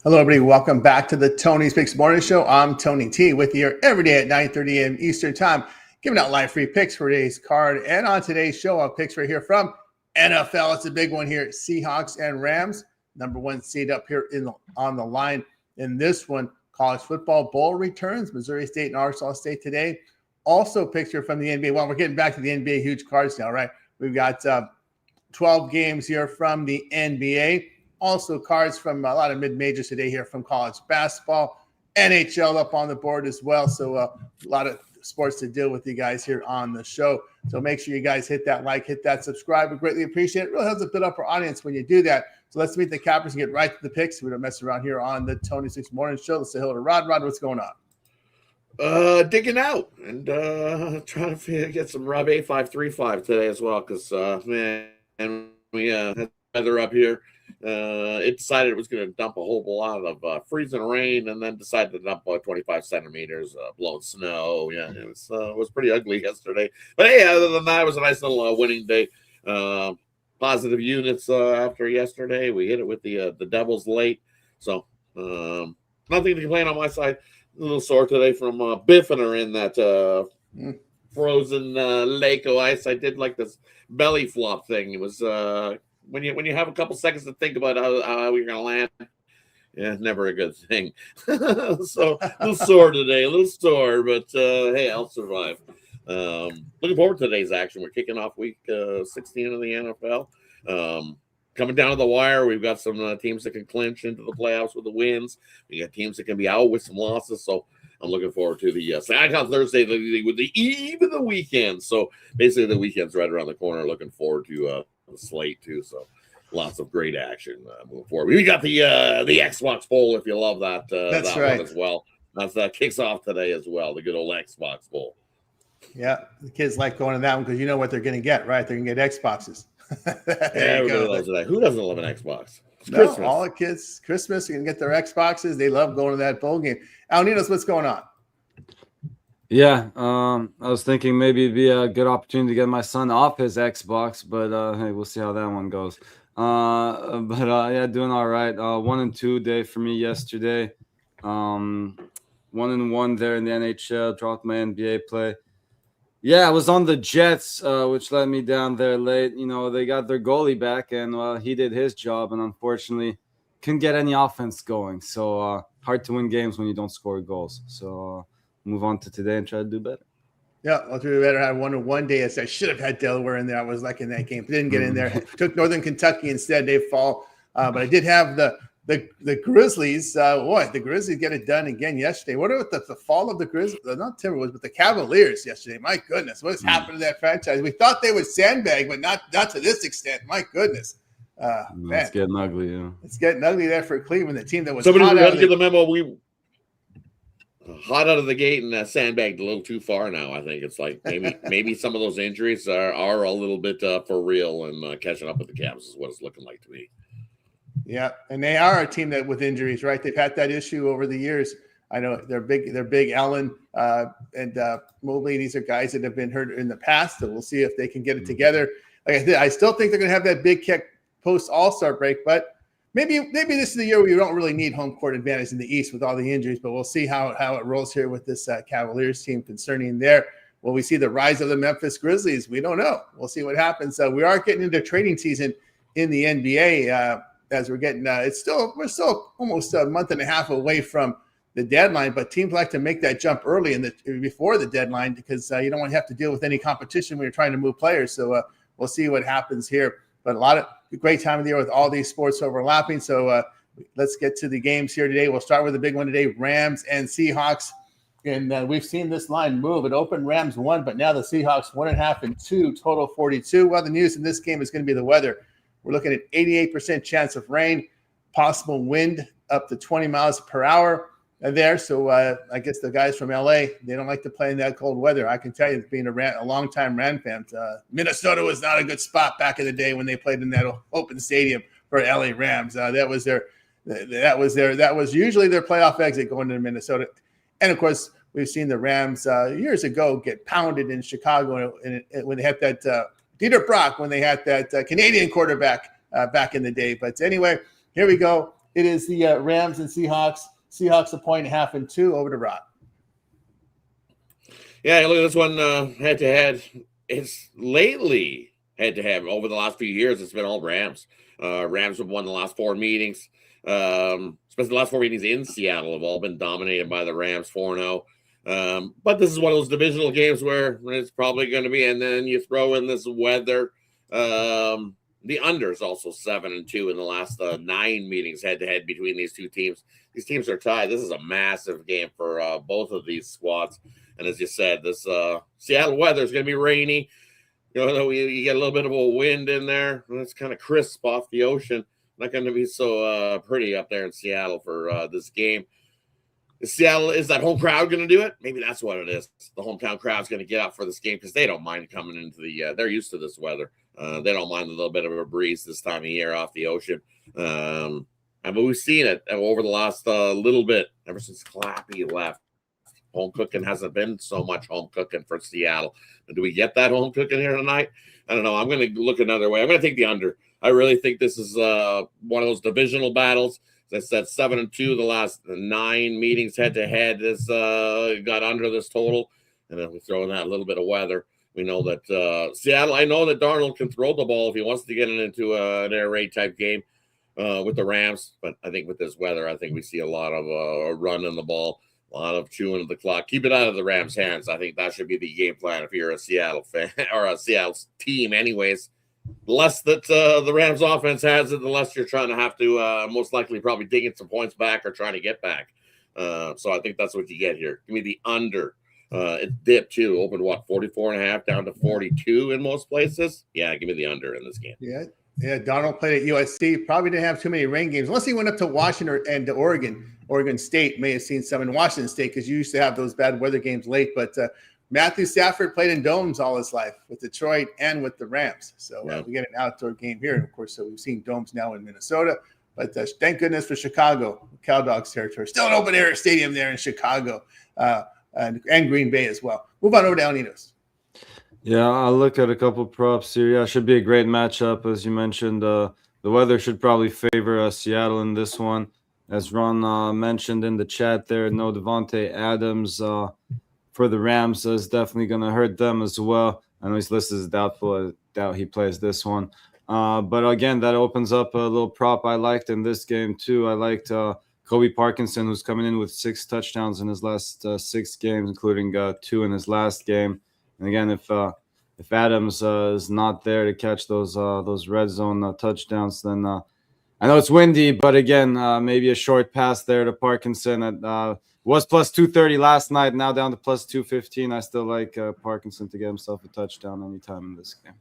Hello, everybody. Welcome back to the Tony's Picks Morning Show. I'm Tony T with you here every day at 9:30 a.m. Eastern Time, giving out live free picks for today's card. And on today's show, our picks right here from NFL. It's a big one here. Seahawks and Rams, number one seed up here on the line in this one. College football bowl returns, Missouri State and Arkansas State today. Also picks here from the NBA. Well, we're getting back to the NBA huge cards now, right? We've got 12 games here from the NBA. Also cards from a lot of mid-majors today here from college basketball, NHL up on the board as well. So a lot of sports to deal with you guys here on the show. So make sure you guys hit that like, hit that subscribe. We greatly appreciate it. It really helps to build up our audience when you do that. So let's meet the cappers and get right to the picks. We don't mess around here on the Tony Six Morning Show. Let's say hello to Rod. Rod, what's going on? Digging out and trying to get some Rob 8535 today as well, because man, we had weather up here. It decided it was going to dump a whole lot of freezing rain, and then decided to dump 25 centimeters blowing snow. Yeah, it was pretty ugly yesterday. But hey, other than that, it was a nice little winning day. Positive units after yesterday. We hit it with the Devils late, so nothing to complain on my side. A little sore today from biffing her in that frozen lake of ice. I did like this belly flop thing. It was when you have a couple seconds to think about how you're going to land. Yeah, never a good thing. So a little sore today, but hey, I'll survive. Looking forward to today's action. We're kicking off week 16 of the NFL. Coming down to the wire, we've got some teams that can clinch into the playoffs with the wins. We got teams that can be out with some losses. So I'm looking forward to the on Thursday with the eve of the weekend. So basically, the weekend's right around the corner. Looking forward to the slate too. So lots of great action moving forward. We got the Xbox Bowl, if you love that. That's that right. one as well. That kicks off today as well. The good old Xbox Bowl. Yeah, the kids like going to that one because you know what they're going to get, right? They're going to get Xboxes. Everybody loves that. Who doesn't love an Xbox? It's no, Christmas. all the kids, Christmas, you can get their Xboxes. They love going to that bowl game. Alninos, what's going on? Yeah, I was thinking maybe it'd be a good opportunity to get my son off his Xbox, but hey, we'll see how that one goes. Yeah, doing all right. 1-2 day for me yesterday. 1-1 there in the NHL. Dropped my NBA play. Yeah, I was on the Jets, which let me down there late. You know, they got their goalie back, and he did his job, and unfortunately couldn't get any offense going. So hard to win games when you don't score goals. So move on to today and try to do better. Yeah, I'll do better. I had 1-1 day. I should have had Delaware in there. I was like in that game. Didn't get in there. Took Northern Kentucky instead. They fall. But I did have the Grizzlies. The Grizzlies get it done again yesterday. What about the fall of the Grizzlies? Not Timberwolves, but the Cavaliers yesterday. My goodness, what has happened to that franchise? We thought they would sandbag, but not to this extent. My goodness. It's getting ugly. Yeah, it's getting ugly there for Cleveland, the team that was somebody had to give the memo. We hot out of the gate and sandbagged a little too far now. I think it's like maybe some of those injuries are a little bit for real, and catching up with the Cavs is what it's looking like to me. Yeah, and they are a team that with injuries, right? They've had that issue over the years. I know they're big. Allen and Mobley. These are guys that have been hurt in the past, so we'll see if they can get it together. Like I said, I still think they're going to have that big kick post All-Star break, but maybe this is the year where you don't really need home court advantage in the East with all the injuries. But we'll see how it rolls here with this Cavaliers team concerning there. Will we see the rise of the Memphis Grizzlies? We don't know. We'll see what happens. We are getting into trading season in the NBA. As we're getting, we're still almost a month and a half away from the deadline, but teams like to make that jump early before the deadline because you don't want to have to deal with any competition when you're trying to move players. So we'll see what happens here. But a lot of great time of the year with all these sports overlapping. So let's get to the games here today. We'll start with the big one today: Rams and Seahawks. And we've seen this line move. It opened Rams 1, but now the Seahawks 1.5 and 2, total 42. Well, the news in this game is going to be the weather. We're looking at 88% chance of rain, possible wind up to 20 miles per hour there. So I guess the guys from LA, they don't like to play in that cold weather. I can tell you, being a longtime Ram fan, Minnesota was not a good spot back in the day when they played in that open stadium for LA Rams. That was usually their playoff exit going to Minnesota. And of course, we've seen the Rams years ago get pounded in Chicago when they had that Dieter Brock, when they had that Canadian quarterback back in the day. But anyway, here we go. it is the Rams and Seahawks. Seahawks a 1.5 and 2 over to Rod. Yeah, look at this one head-to-head. It's lately head-to-head. Over the last few years, it's been all Rams. Rams have won the last 4 meetings. Especially the last 4 meetings in Seattle have all been dominated by the Rams 4-0. But this is one of those divisional games where it's probably going to be, and then you throw in this weather. The under is also 7-2 in the last 9 meetings head-to-head between these two teams. These teams are tied. This is a massive game for both of these squads. And as you said, this Seattle weather is going to be rainy. You get a little bit of a wind in there, and it's kind of crisp off the ocean. Not going to be so pretty up there in Seattle for this game. Is that home crowd going to do it? Maybe that's what it is. The hometown crowd's going to get out for this game because they don't mind coming into the they're used to this weather. They don't mind a little bit of a breeze this time of year off the ocean. But we've seen it over the last little bit, ever since Clappy left. Home cooking hasn't been so much home cooking for Seattle. Do we get that home cooking here tonight? I don't know. I'm going to look another way. I'm going to take the under. I really think this is one of those divisional battles. As I said, 7-2 the last 9 meetings head-to-head has got under this total. And then we throw in that little bit of weather. We know that Seattle, I know that Darnold can throw the ball if he wants to get it into an air raid type game with the Rams. But I think with this weather, I think we see a lot of running the ball. A lot of chewing of the clock. Keep it out of the Rams' hands. I think that should be the game plan if you're a Seattle fan or a Seattle team anyways. The less that the Rams offense has it, the less you're trying to have to most likely probably digging some points back or trying to get back. So I think that's what you get here. Give me the under. It dipped too. Opened 44.5 down to 42 in most places. Yeah, give me the under in this game. Yeah. Donald played at USC. Probably didn't have too many rain games unless he went up to Washington and to Oregon. Oregon State may have seen some in Washington State because you used to have those bad weather games late. But Matthew Stafford played in domes all his life with Detroit and with the Rams. So we get an outdoor game here. And, of course, so we've seen domes now in Minnesota. But thank goodness for Chicago, Cowdogs territory. Still an open-air stadium there in Chicago and Green Bay as well. Move on over to El Ninos. Yeah, I'll look at a couple props here. Yeah, should be a great matchup. As you mentioned, the weather should probably favor Seattle in this one. As Ron mentioned in the chat there, no Devontae Adams for the Rams is definitely going to hurt them as well. I know he's listed as doubtful. I doubt he plays this one. But again, that opens up a little prop I liked in this game too. I liked Kobe Parkinson, who's coming in with 6 touchdowns in his last 6 games, including 2 in his last game. And again, if Adams is not there to catch those red zone touchdowns, then I know it's windy, but again, maybe a short pass there to Parkinson. Was plus 230 last night, now down to plus 215. I still like Parkinson to get himself a touchdown anytime in this game.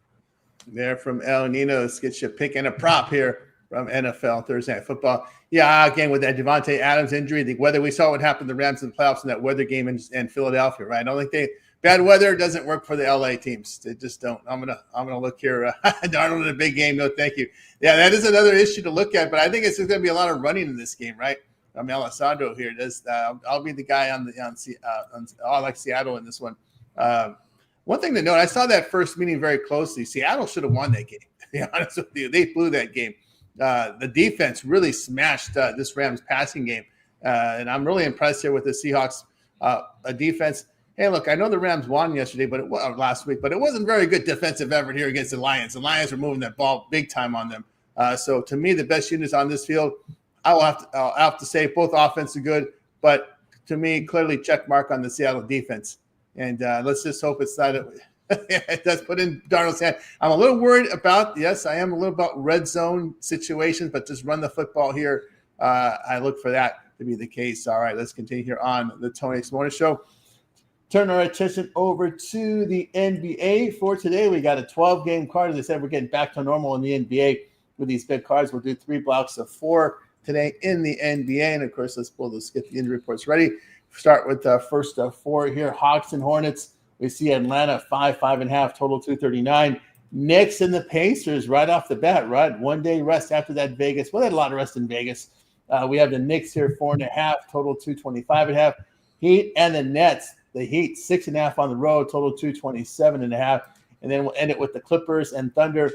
There from El Ninos gets you a pick and a prop here from NFL Thursday Night Football. Yeah, again, with that Devontae Adams injury, the weather, we saw what happened to the Rams in the playoffs in that weather game in Philadelphia, right? I don't think bad weather doesn't work for the LA teams. They just don't. I'm gonna look here. Darnold in a big game. No, thank you. Yeah, that is another issue to look at. But I think it's going to be a lot of running in this game, right? Alessandro here does. I'll be the guy I like Seattle in this one. One thing to note, I saw that first meeting very closely. Seattle should have won that game. To be honest with you, they blew that game. The defense really smashed this Rams passing game, and I'm really impressed here with the Seahawks defense. Hey, look, I know the Rams won yesterday, last week, but it wasn't very good defensive effort here against the Lions. The Lions were moving that ball big time on them. So to me, the best units on this field, I'll have to say both offense are good, but to me, clearly check mark on the Seattle defense. And let's just hope it's not it does put in Darnold's hand. I'm a little worried about, I am a little about red zone situations, but just run the football here. I look for that to be the case. All right, let's continue here on the Tony X Morning Show. Turn our attention over to the NBA for today. We got a 12-game card. As I said, we're getting back to normal in the NBA with these big cards. We'll do 3 blocks of 4 today in the NBA. And, of course, let's get the injury reports ready. Start with the first 4 here. Hawks and Hornets. We see Atlanta 5.5, total 239. Knicks and the Pacers right off the bat, right? 1 day rest after that Vegas. Well, they had a lot of rest in Vegas. We have the Knicks here 4.5, total 225.5. Heat and the Nets. The Heat 6.5 on the road, total 227.5. And then we'll end it with the Clippers and Thunder.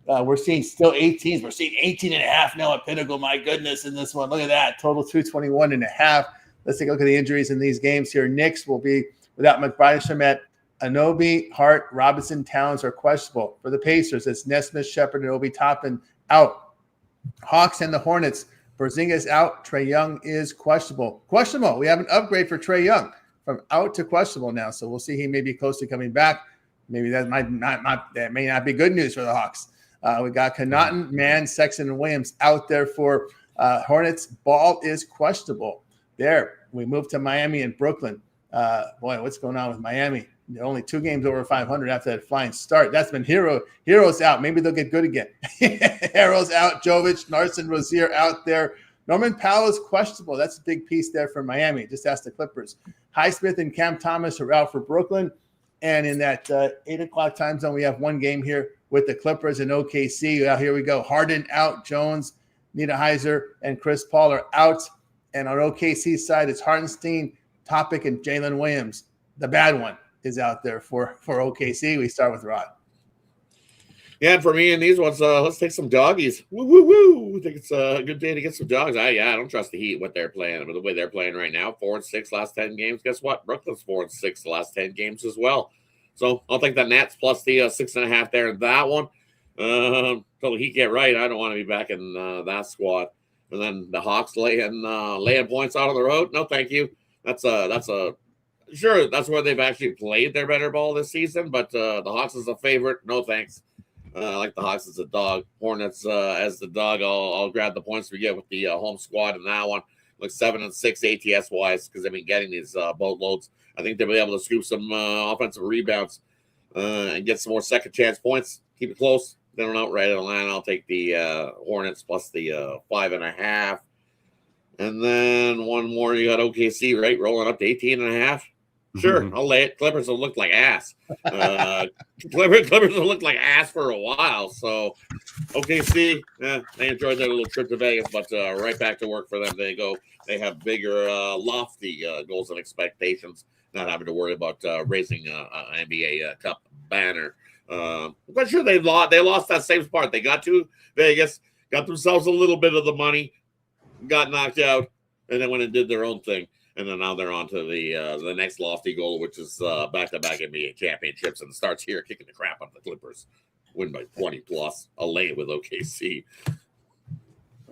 We're seeing still 18s. We're seeing 18.5 now at Pinnacle. My goodness, in this one. Look at that. Total 221.5. Let's take a look at the injuries in these games here. Knicks will be without McBride, Shamet, Anobi, Hart, Robinson, Towns are questionable. For the Pacers, it's Nesmith, Shepard, and Obi Toppin out. Hawks and the Hornets, Porzingis out. Trae Young is questionable. Questionable. We have an upgrade for Trae Young from out to questionable now. So we'll see. He may be close to coming back. Maybe that may not be good news for the Hawks. We got Connaughton, Mann, Sexton, and Williams out there for Hornets. Ball is questionable. There, we move to Miami and Brooklyn. Boy, what's going on with Miami? They're only 2 games over 500 after that flying start. That's been Hero's out. Maybe they'll get good again. Hero's out. Jovic, Narson, Rozier out there. Norman Powell is questionable. That's a big piece there for Miami. Just ask the Clippers. Highsmith and Cam Thomas are out for Brooklyn. And in that 8 o'clock time zone, we have one game here with the Clippers and OKC. Here we go. Harden out. Jones, Niederheiser, and Chris Paul are out. And on OKC's side, it's Hartenstein, Topic, and Jalen Williams. The bad one is out there for OKC. We start with Rod. Yeah, and for me in these ones, let's take some doggies. Woo, woo, woo. I think it's a good day to get some dogs. I don't trust the Heat, what they're playing, but the way they're playing right now, 4-6 last 10 games. Guess what? Brooklyn's 4-6 the last 10 games as well. So I'll take the Nets plus the 6.5 there in that one. Until the Heat get right, I don't want to be back in that squad. And then the Hawks laying points out on the road. No, thank you. That's sure, that's where they've actually played their better ball this season. But the Hawks is a favorite. No thanks. I like the Hawks as a dog. Hornets as the dog. I'll grab the points we get with the home squad in that one. Like 7-6 ATS wise because they've been getting these boatloads. I think they'll be able to scoop some offensive rebounds and get some more second chance points. Keep it close. They don't outright Atlanta. I'll take the Hornets plus the 5.5. And then one more. You got OKC, right? Rolling up to 18.5. Sure, I'll lay it. Clippers will look like ass. Clippers will look like ass for a while. So OKC, they enjoyed their little trip to Vegas, but right back to work for them. They go. They have bigger, lofty goals and expectations. Not having to worry about raising an NBA Cup banner. But sure, they lost that same part. They got to Vegas, got themselves a little bit of the money, got knocked out, and then went and did their own thing. And then now they're on to the next lofty goal, which is back-to-back NBA championships, and starts here kicking the crap out of the Clippers. Win by 20+. A lay with OKC.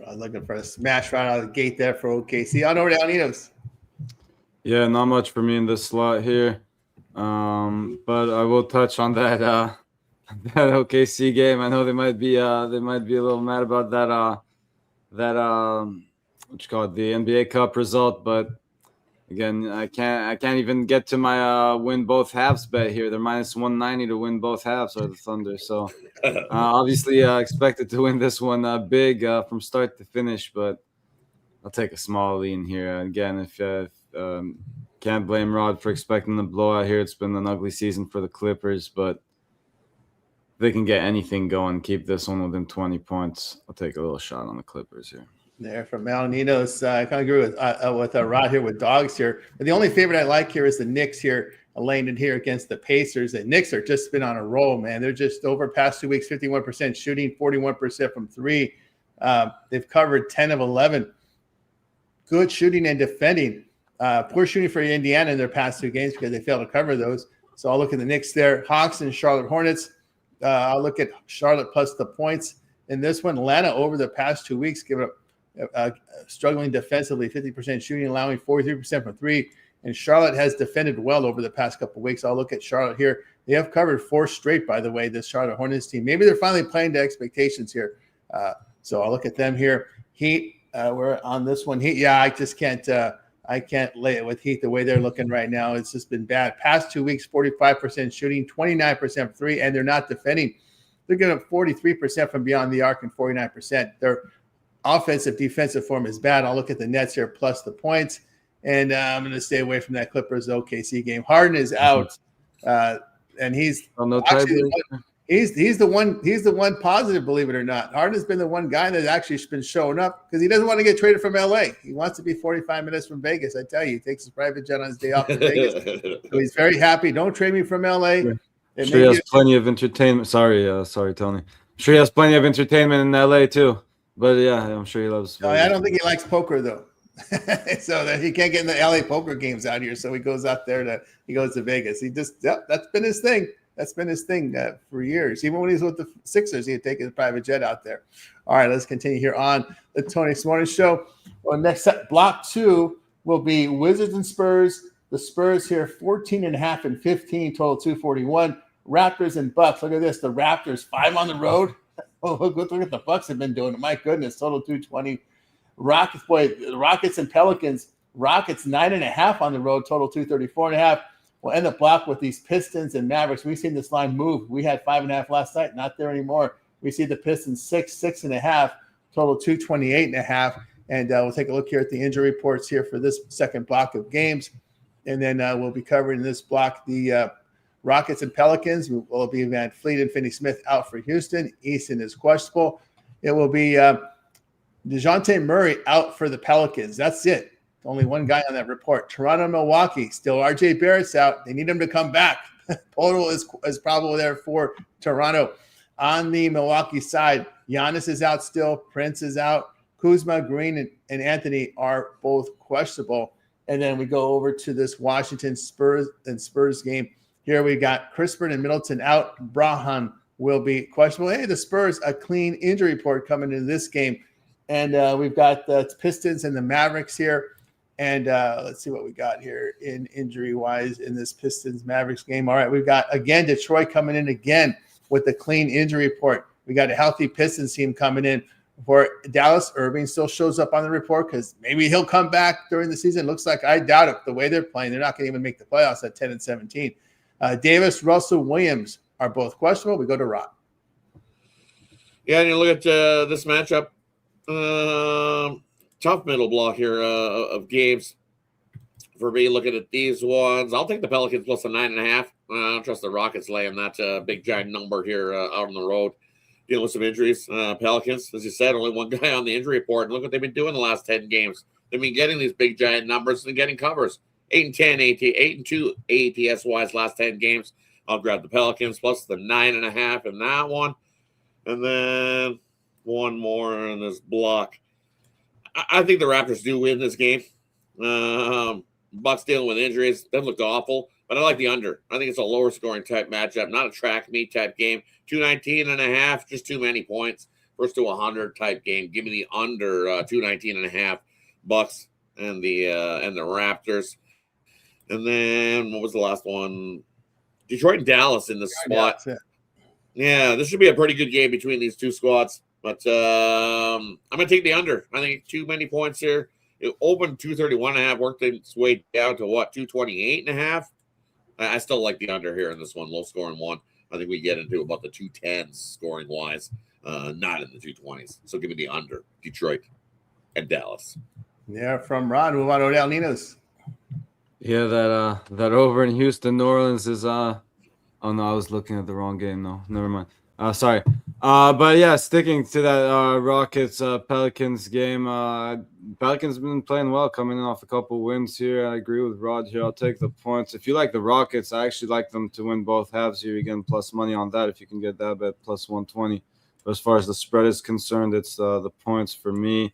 I'm looking for a smash right out of the gate there for OKC. On over to Alnitos. Yeah, not much for me in this slot here. But I will touch on that that OKC game. I know they might be a little mad about that what you call it, the NBA Cup result, but again, I can't even get to my win both halves bet here. They're minus 190 to win both halves or the Thunder. So obviously expected to win this one big from start to finish, but I'll take a small lean here. Again, if can't blame Rod for expecting the blowout here. It's been an ugly season for the Clippers, but if they can get anything going, keep this one within 20 points, I'll take a little shot on the Clippers here. There from Malinitos. I kind of agree with Rod here with dogs here. But the only favorite I like here is the Knicks here, laying it here against the Pacers. The Knicks are just been on a roll, man. They're just over past 2 weeks, 51% shooting, 41% from three. They've covered 10 of 11. Good shooting and defending. Poor shooting for Indiana in their past 2 games because they failed to cover those. So I'll look at the Knicks there. Hawks and Charlotte Hornets. I'll look at Charlotte plus the points. In this one, Atlanta over the past 2 weeks, give it up. Struggling defensively, 50% shooting, allowing 43% from three. And Charlotte has defended well over the past couple of weeks. I'll look at Charlotte here. They have covered 4 straight, by the way, this Charlotte Hornets team. Maybe they're finally playing to expectations here. So I'll look at them here. Heat, we're on this one. Heat, yeah, I just can't I can't lay it with Heat the way they're looking right now. It's just been bad. Past 2 weeks, 45% shooting, 29% from three, and they're not defending. They're giving up 43% from beyond the arc and 49%. They're offensive, defensive form is bad. I'll look at the Nets here plus the points, and I'm going to stay away from that Clippers OKC game. Harden is out, and he's he's the one positive, believe it or not. Harden's been the one guy that's actually been showing up because he doesn't want to get traded from LA. He wants to be 45 minutes from Vegas. I tell you, he takes his private jet on his day off to Vegas. So he's very happy. Don't trade me from LA. He has plenty of entertainment. Sorry, Tony. sure he has plenty of entertainment in LA too. But yeah, I'm sure he loves. No, I don't think he likes poker though. So that he can't get in the LA poker games out here. So he goes out there he goes to Vegas. That's been his thing. That's been his thing for years. Even when he's with the Sixers, he'd take his private jet out there. All right, let's continue here on the Tony Morning Show. Well, next up, block 2 will be Wizards and Spurs. The Spurs here, 14.5 and 15, total 241. Raptors and Bucks. Look at this. The Raptors, 5 on the road. Oh, look what the Bucks have been doing. My goodness, total 220. Rockets and Pelicans. Rockets 9.5 on the road, total 234.5. We'll end the block with these Pistons and Mavericks. We've seen this line move. We had 5.5 last night, not there anymore. We see the Pistons 6.5, total 228.5. And we'll take a look here at the injury reports here for this second block of games. And then we'll be covering in this block the Rockets and Pelicans. Will be Van Fleet and Finney-Smith out for Houston. Easton is questionable. It will be DeJounte Murray out for the Pelicans. That's it. Only one guy on that report. Toronto, Milwaukee, still RJ Barrett's out. They need him to come back. Total is probably there for Toronto. On the Milwaukee side, Giannis is out still. Prince is out. Kuzma, Green, and Anthony are both questionable. And then we go over to this Washington Spurs game. Here we got Crispin and Middleton out. Brahan will be questionable. Hey, the Spurs, a clean injury report coming into this game. And we've got the Pistons and the Mavericks here. And let's see what we got here in injury-wise in this Pistons-Mavericks game. All right, we've got, again, Detroit coming in again with a clean injury report. We got a healthy Pistons team coming in for Dallas. Irving still shows up on the report because maybe he'll come back during the season. Looks like I doubt it. The way they're playing, they're not going to even make the playoffs at 10 and 17. Davis, Russell, Williams are both questionable. We go to Rod. Yeah, and you look at this matchup. Tough middle block here of games for me. Looking at these ones, I'll take the Pelicans plus a 9.5. I don't trust the Rockets laying that big giant number here out on the road. Dealing with some injuries. Pelicans, as you said, only one guy on the injury report. And look what they've been doing the last 10 games. They've been getting these big giant numbers and getting covers. 8-2 ATS wise last 10 games. I'll grab the Pelicans plus the 9.5 in that one, and then one more in this block. I think the Raptors do win this game. Bucks dealing with injuries. They've looked awful, but I like the under. I think it's a lower scoring type matchup, not a track meet type game. 219.5, just too many points. First to 100 type game. Give me the under 219.5 Bucks and the Raptors. And then what was the last one? Detroit and Dallas in this spot. Yeah, this should be a pretty good game between these two squads. But I'm going to take the under. I think too many points here. It opened 231.5, worked its way down to 228.5. I still like the under here in this one, low scoring one. I think we get into about the 210s scoring wise, not in the 220s. So give me the under, Detroit and Dallas. Yeah, from Rod, move on Odell Ninos. Yeah, that over in Houston, New Orleans is oh no, I was looking at the wrong game. No, never mind. Sorry. But yeah, sticking to that Rockets Pelicans game. Pelicans been playing well, coming in off a couple wins here. I agree with Rod here. I'll take the points. If you like the Rockets, I actually like them to win both halves here. You're getting plus money on that if you can get that bet plus 120. But as far as the spread is concerned, it's the points for me.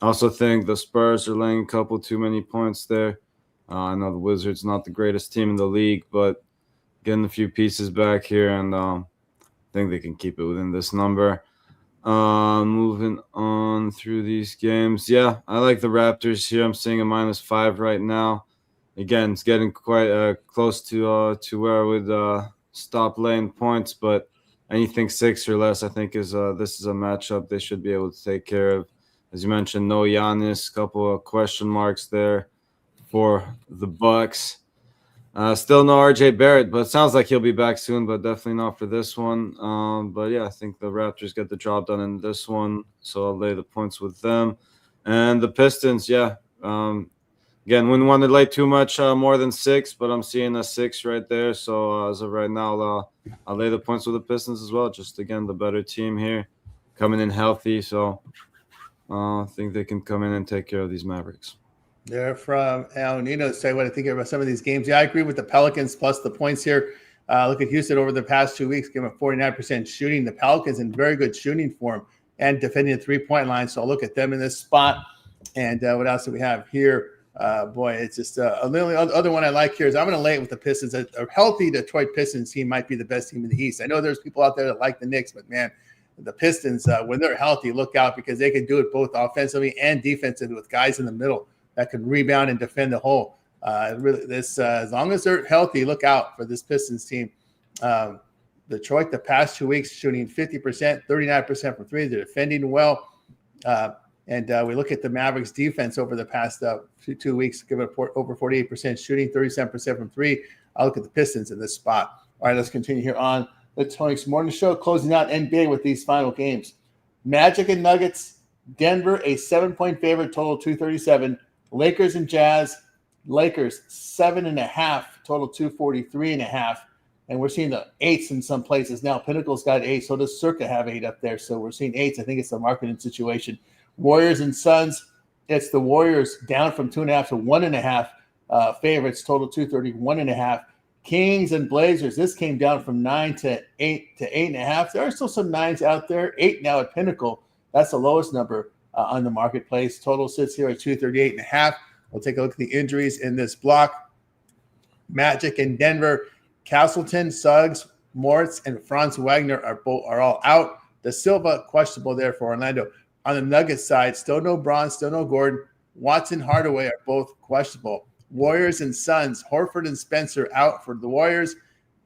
I also think the Spurs are laying a couple too many points there. I know the Wizards not the greatest team in the league, but getting a few pieces back here, and I think they can keep it within this number. Moving on through these games. Yeah, I like the Raptors here. I'm seeing a -5 right now. Again, it's getting quite close to where I would stop laying points, but anything 6 or less, I think is this is a matchup they should be able to take care of. As you mentioned, no Giannis, couple of question marks there for the Bucks. Still no RJ Barrett, but it sounds like he'll be back soon, but definitely not for this one. But yeah, I think the Raptors get the job done in this one, so I'll lay the points with them. And the Pistons, yeah. Again, wouldn't want to lay too much more than 6, but I'm seeing a 6 right there. So as of right now, I'll lay the points with the Pistons as well. Just, again, the better team here, coming in healthy. So I think they can come in and take care of these Mavericks. They're from Al Nino. Say what I think about some of these games. Yeah, I agree with the Pelicans plus the points here. Look at Houston over the past 2 weeks, giving a 49% shooting. The Pelicans in very good shooting form and defending the 3-point line. So I'll look at them in this spot. And what else do we have here? Boy, it's just the only other one I like here is I'm going to lay it with the Pistons. A healthy Detroit Pistons team might be the best team in the East. I know there's people out there that like the Knicks, but man, the Pistons, when they're healthy, look out because they can do it both offensively and defensively with guys in the middle that can rebound and defend the hole. As long as they're healthy, look out for this Pistons team. Detroit, the past 2 weeks, shooting 50%, 39% from three. They're defending well. And we look at the Mavericks defense over the past 2 weeks, give it over 48% shooting, 37% from three. I'll look at the Pistons in this spot. All right, let's continue here on the Tony's Morning Show, closing out NBA with these final games. Magic and Nuggets, Denver, a 7-point favorite, total 237. Lakers and Jazz, Lakers 7.5, total 243.5. And we're seeing the 8s in some places now. Pinnacle's got 8, so does Circa have 8 up there. So we're seeing 8s. I think it's the marketing situation. Warriors and Suns, it's the Warriors down from 2.5 to 1.5 favorites, total 231.5. Kings and Blazers, this came down from 9 to 8 to 8.5. There are still some 9s out there. 8 now at Pinnacle. That's the lowest number on the marketplace. Total sits here at 238.5. We'll take a look at the injuries in this block. Magic and Denver, Castleton, Suggs, Moritz, and Franz Wagner are all out. De Silva questionable there for Orlando. On the Nuggets side, still no Braun, still no Gordon. Watson, Hardaway are both questionable. Warriors and Suns, Horford and Spencer out for the Warriors.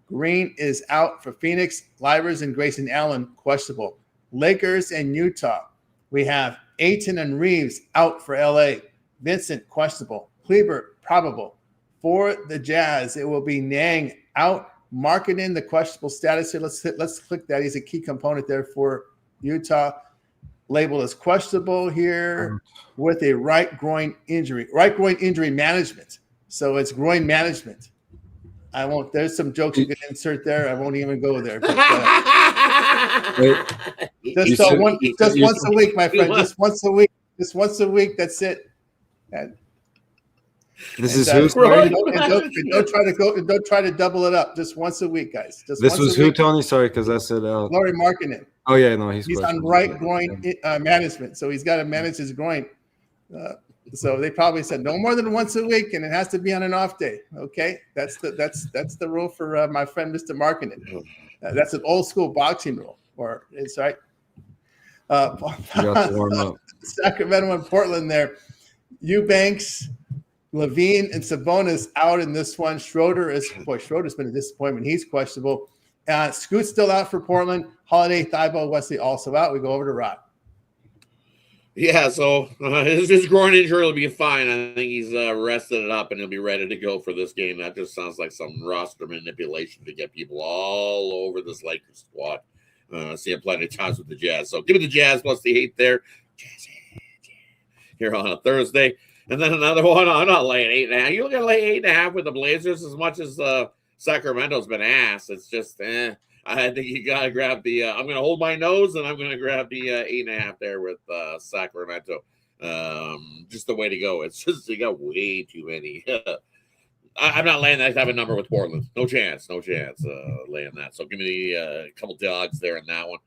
Green is out for Phoenix. Livers and Grayson Allen questionable. Lakers and Utah, we have Ayton and Reeves out for LA. Vincent questionable. Kleber probable. For the Jazz, it will be Niang out. Marking in the questionable status here. Let's click that. He's a key component there for Utah. Labeled as questionable here with a right groin injury management. So it's groin management. There's some jokes you can insert there. I won't even go there. But, just once a week, my friend. Just once a week. Just once a week. That's it. This is who? Don't try to double it up. Just once a week, guys. This was who, Tony? Sorry, because I said Laurie Markkinen. Oh yeah, no, he's on right groin management, so he's got to manage his groin. So they probably said no more than once a week, and it has to be on an off day. Okay, that's the rule for my friend Mr. Markkinen. That's an old school boxing rule, or it's right. Sacramento and Portland there. Eubanks, Levine, and Sabonis out in this one. Schroeder's been a disappointment. He's questionable. Scoot's still out for Portland. Holiday, Thibault, Wesley also out. We go over to Rod. Yeah, so his groin injury will be fine. I think he's rested it up and he'll be ready to go for this game. That just sounds like some roster manipulation to get people all over this Lakers squad. See him plenty of times with the Jazz. So give me the Jazz plus the 8 there. Jazz here on a Thursday. And then another one. I'm not laying 8.5. You're going to lay 8.5 with the Blazers as much as Sacramento's been asked. It's just, I think you got to grab the I'm going to hold my nose, and I'm going to grab the 8.5 there with Sacramento. Just the way to go. It's just you got way too many. I'm not laying that type of number with Portland. No chance laying that. So give me a couple dogs there in that one.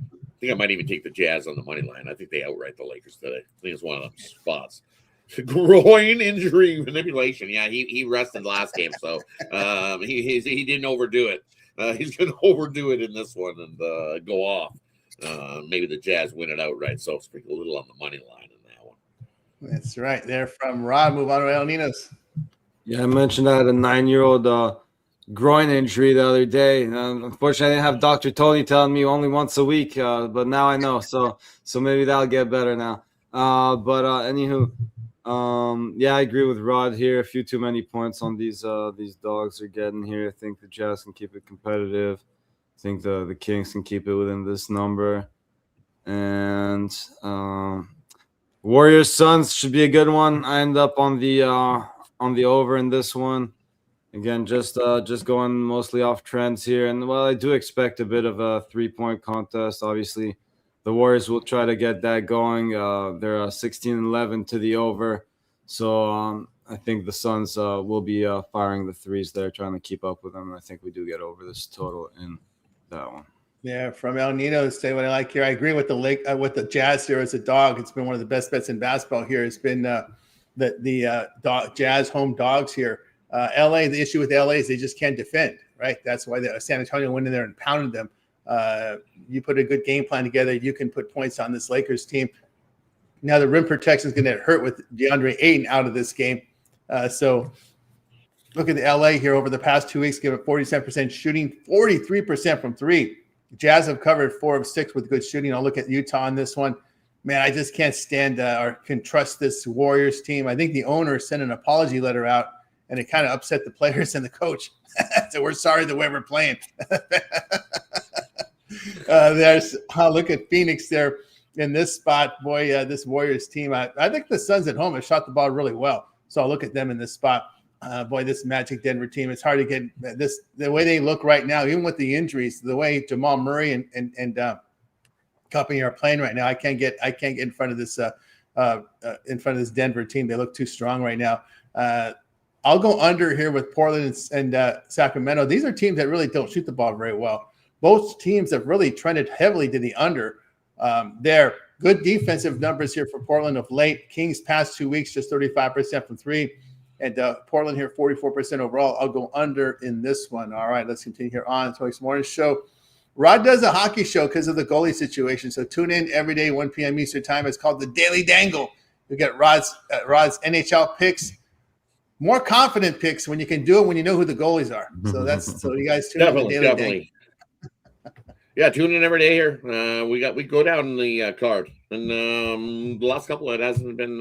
I think I might even take the Jazz on the money line. I think they outright the Lakers today. I think it's one of them spots. Groin injury manipulation. Yeah, he rested last game, so he didn't overdo it. He's going to overdo it in this one and go off. Maybe the Jazz win it outright. So sprinkle a little on the money line in that one. That's right. There from Rod. Move on to El Ninos. Yeah, I mentioned I had a 9-year-old groin injury the other day. Unfortunately, I didn't have Dr. Tony telling me only once a week, but now I know. So maybe that'll get better now. Anywho. Yeah, I agree with Rod here. A few too many points on these dogs are getting here. I think the Jazz can keep it competitive. I think the Kings can keep it within this number. And Warriors Suns should be a good one. I end up on the over in this one. Again, just going mostly off trends here. And well, I do expect a bit of a 3-point contest. Obviously, the Warriors will try to get that going. They're 16-11 to the over. So I think the Suns will be firing the threes there, trying to keep up with them. I think we do get over this total in that one. Yeah, from El Nino, say what I like here. I agree with with the Jazz here as a dog. It's been one of the best bets in basketball here. It's been the Jazz home dogs here. LA, the issue with LA is they just can't defend, right? That's why San Antonio went in there and pounded them. You put a good game plan together, you can put points on this Lakers team. Now the rim protection is going to hurt with DeAndre Ayton out of this game. So look at the LA here over the past 2 weeks, giving 47% shooting, 43% from three. Jazz have covered 4 of 6 with good shooting. I'll look at Utah on this one. Man, I just can't stand or can trust this Warriors team. I think the owner sent an apology letter out, and it kind of upset the players and the coach. So we're sorry that we're playing. Look at Phoenix there in this spot. Boy, this Warriors team, I think the Suns at home have shot the ball really well. So I'll look at them in this spot. Boy, this Magic Denver team, it's hard to get this the way they look right now, even with the injuries, the way Jamal Murray and company are playing right now. I can't get in front of this Denver team. They look too strong right now. I'll go under here with Portland and Sacramento. These are teams that really don't shoot the ball very well. Both teams have really trended heavily to the under. They're good defensive numbers here for Portland of late. Kings past 2 weeks, just 35% from three. And Portland here, 44% overall. I'll go under in this one. All right, let's continue here on Toys Morning Show. Rod does a hockey show because of the goalie situation. So tune in every day, 1 p.m. Eastern time. It's called the Daily Dangle. You get Rod's NHL picks, more confident picks when you can do it when you know who the goalies are. So you guys tune in the Daily Dangle. Yeah, tune in every day here. We go down the card, and the last couple it hasn't been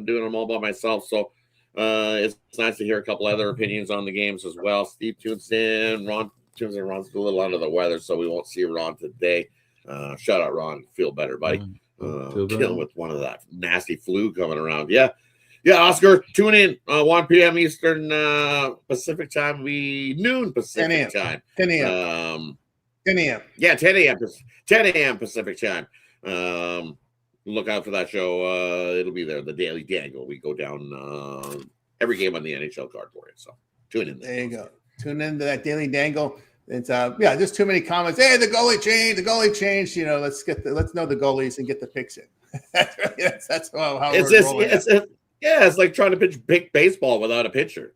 doing them all by myself. So it's nice to hear a couple other opinions on the games as well. Steve tunes in. Ron tunes in. Ron's a little under the weather, so we won't see Ron today. Shout out, Ron. Feel better, buddy. Dealing with one of that nasty flu coming around. Yeah, Oscar, tune in 1 p.m. Eastern Pacific time. Noon Pacific time. 10 a.m. 10 a.m. Yeah, 10 a.m. 10 a.m. Pacific time. Look out for that show. It'll be there, the Daily Dangle. We go down every game on the NHL card for you. So tune in. There you go. Tune into that Daily Dangle. It's just too many comments. Hey, the goalie changed. You know, let's know the goalies and get the picks in. that's how we're rolling. It's like trying to pitch big baseball without a pitcher.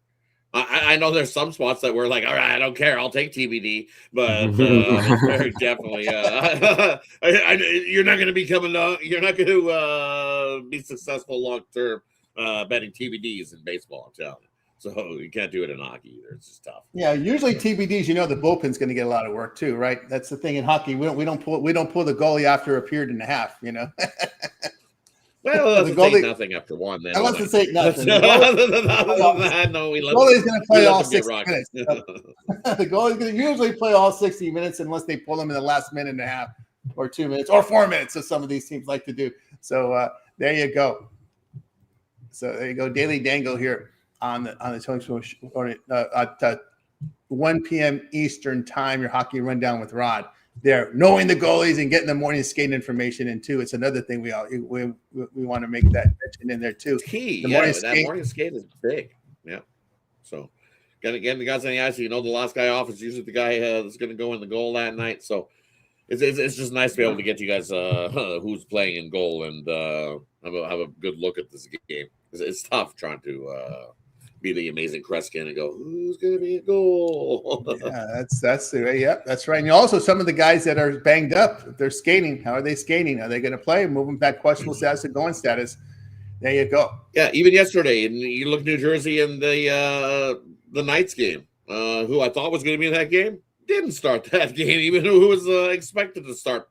I know there's some spots that we're like, all right, I don't care, I'll take TBD, but very definitely, you're not going to be you're not going to be successful long term betting TBDs in baseball. I'm telling you. So you can't do it in hockey either. It's just tough. Yeah, usually TBDs, the bullpen's going to get a lot of work too, right? That's the thing in hockey. We don't pull the goalie after a period and a half. Well, it doesn't take nothing after one. Then unless it take nothing. The goalie's going to play all 60 minutes. The goalie's going to usually play all 60 minutes unless they pull him in the last minute and a half or 2 minutes or 4 minutes, as some of these teams like to do. So there you go. Daily Dangle here on the Tony Show at 1 p.m. Eastern time. Your hockey rundown with Rod. There, knowing the goalies and getting the morning skate information in too. It's another thing we want to make that mention in there too. Key, that morning skate is big. Yeah. So, again, the guys on the ice, the last guy off is usually the guy that's going to go in the goal that night. So, it's just nice to be able to get you guys who's playing in goal and have a good look at this game. It's tough trying to be the amazing Kreskin and go, who's going to be a goal? Yeah, that's the way. Yep, that's right. And also some of the guys that are banged up, if they're skating, how are they skating? Are they going to play? Move them back questionable status to going status. There you go. Yeah, even yesterday, and you look New Jersey in the Knights game, who I thought was going to be in that game, didn't start that game, even who was expected to start.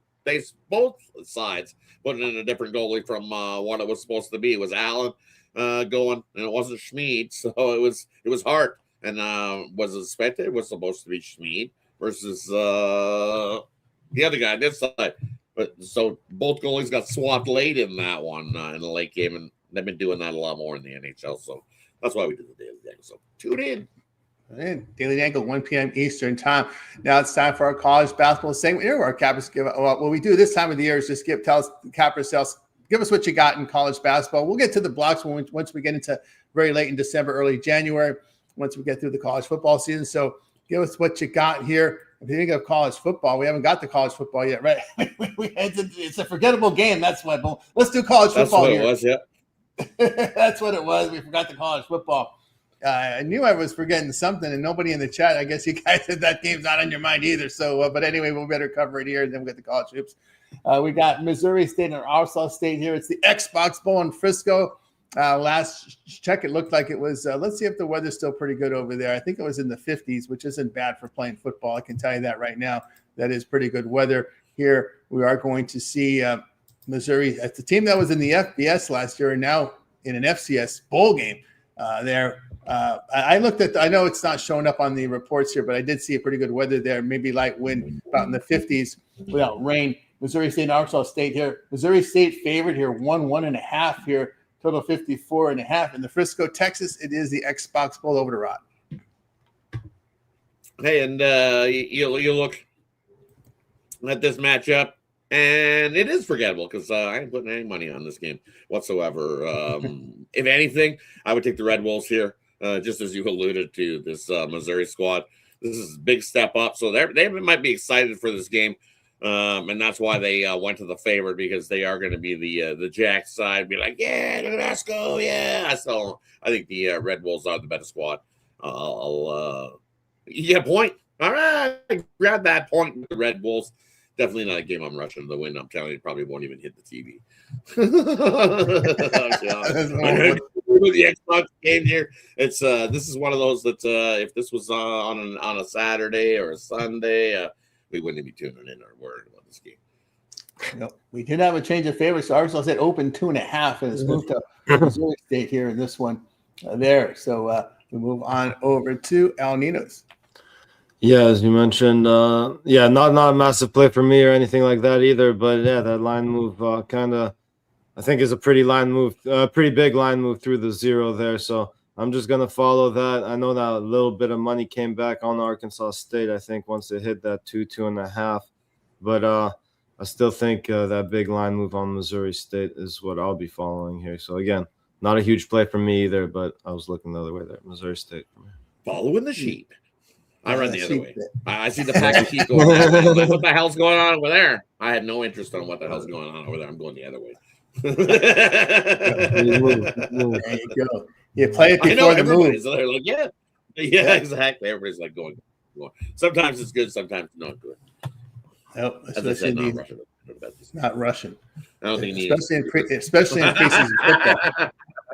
Both sides put in a different goalie from what it was supposed to be. It was Allen going, and it wasn't Schmid, so it was Hart, and was expected. It was supposed to be Schmid versus the other guy on this side. But so both goalies got swapped late in that one in the late game, and they've been doing that a lot more in the NHL. So that's why we did the Daily Dangle. So tune in. Daily Dangle, 1 p.m. Eastern time. Now it's time for our college basketball segment. Here, our cappers give. What we do this time of the year is just tell us capper sales give us what you got in college basketball. We'll get to the blocks once we get into very late in December, early January, once we get through the college football season. So give us what you got here. If you think of college football, we haven't got the college football yet, right? It's a forgettable game. That's what. Let's do college football here. That's what it was, yeah. That's what it was. We forgot the college football. I knew I was forgetting something, and nobody in the chat. I guess you guys said that game's not on your mind either. So, but anyway, we'll better cover it here, and then we'll get the college hoops. We got Missouri State and Arkansas State here. It's the Xbox Bowl in Frisco. Last check, it looked like it was. Let's see if the weather's still pretty good over there. I think it was in the 50s, which isn't bad for playing football. I can tell you that right now. That is pretty good weather here. We are going to see Missouri. It's the team that was in the FBS last year and now in an FCS bowl game there. I looked at. I know it's not showing up on the reports here, but I did see a pretty good weather there. Maybe light wind, about in the 50s without rain. Missouri State and Arkansas State here. Missouri State favored here, 1.5 here. Total 54.5 in the Frisco, Texas. It is the Xbox Bowl. Over to Rod. Hey, and you look at this matchup, and it is forgettable because I ain't putting any money on this game whatsoever. If anything, I would take the Red Wolves here, just as you alluded to this Missouri squad. This is a big step up, so they might be excited for this game. And that's why they went to the favorite, because they are going to be the Jack side, be like, yeah, let's go, yeah. So I think the Red Wolves are the better squad. You get a point. All right, grab that point with the Red Wolves. Definitely not a game I'm rushing to the win. I'm telling you, probably won't even hit the TV. With the Xbox game here, it's this is one of those that if this was on a Saturday or a Sunday. We wouldn't be tuning in or worried about this game. No, we did have a change of favorites. So Arkansas State open 2.5 and it's moved to Missouri State here in this one there. So we move on over to Al Ninos. Yeah, as you mentioned, not a massive play for me or anything like that either. But yeah, that line move I think is a pretty big line move through the zero there. So I'm just going to follow that. I know that a little bit of money came back on Arkansas State, I think, once they hit that 2.5. But I still think that big line move on Missouri State is what I'll be following here. So, again, not a huge play for me either, but I was looking the other way there. Missouri State for me. Following the sheep. I run the other way. I see the pack of sheep going on. What the hell's going on over there? I had no interest on what the hell's going on over there. I'm going the other way. There you go. You play it before the move. They're like, yeah, exactly. Everybody's like going. Sometimes it's good, sometimes not good. Nope, especially not Russian. I don't think especially in preseason football.